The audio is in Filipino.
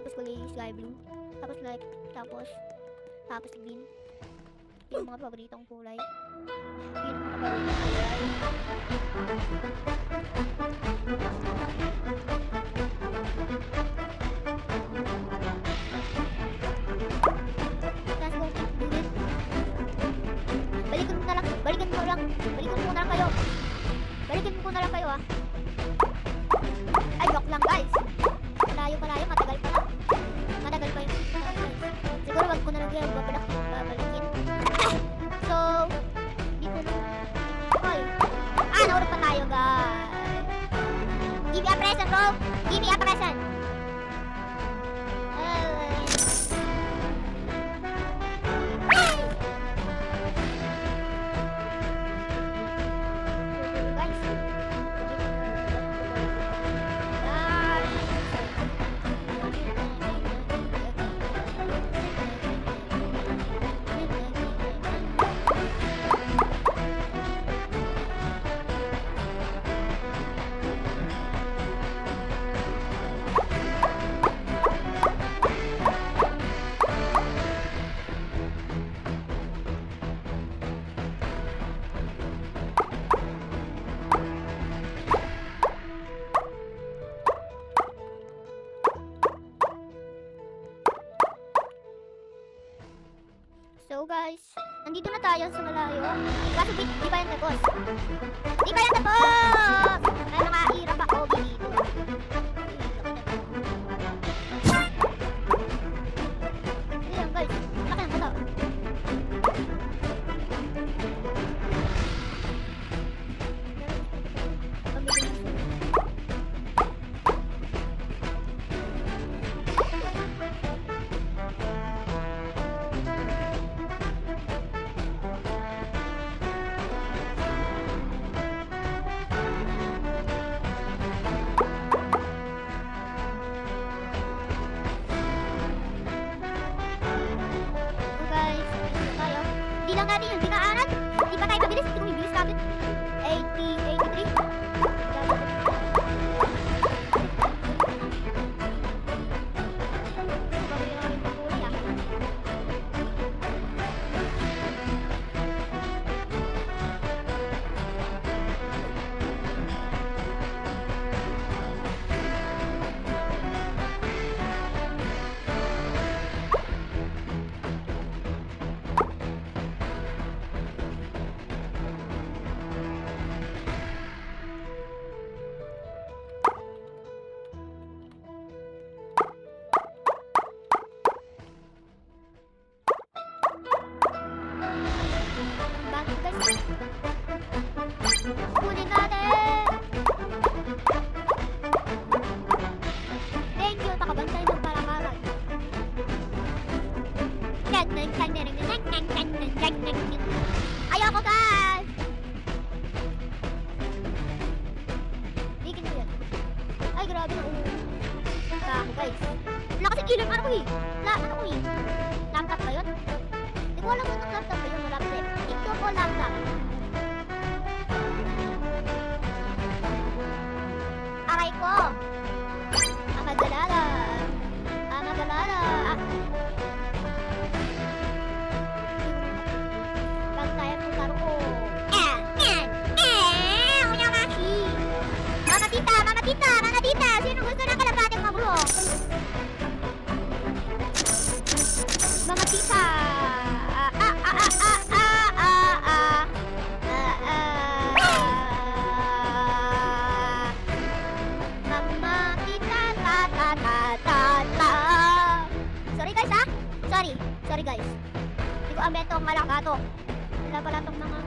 Tapos kulay sky blue. Tapos like, tapos green. Yung mga paboritong kulay. Yun ang mga paboritong kulay. Tapos go do it. Balikan mo na lang kayo. Balikan mo na lang kayo ah. Ay, joke lang guys. Malayo, matagal pa lang. Matagal pa yung siguro wag ko na lang yan babalikin. So, dito na. Oy. Naurot pa tayo guys. Give me a present bro. Give me a present. So guys, nandito na tayo sa malayo. Kaso di pa yan tapos. Di pa yan tapos! May mga hirap ako dito. Ayan guys, laki ng bata. Di lang natin yung dinaanan. Di pa tayo mabilis. Hindi ko bibilis kagad. 83. Kunin natin! Thank you, nakabantay ng parakaran. Ayoko guys! Bigin mo yan. Ay, grabe na ulo. Ako guys. Wala kasi killer ano ko eh. Ano ko eh. Laptop ba yun? Hindi ko alam kung anong laptop ba yun. Laptop. Ito ko laptop. Aray ko! Amagalala! Bag tayo po taro ko. Uyamashi! Mga tita! Sino gusto ng kalabating maglo? Mga tita! Sorry guys. Hindi ko ambento ang malakato. Wala pala tong mga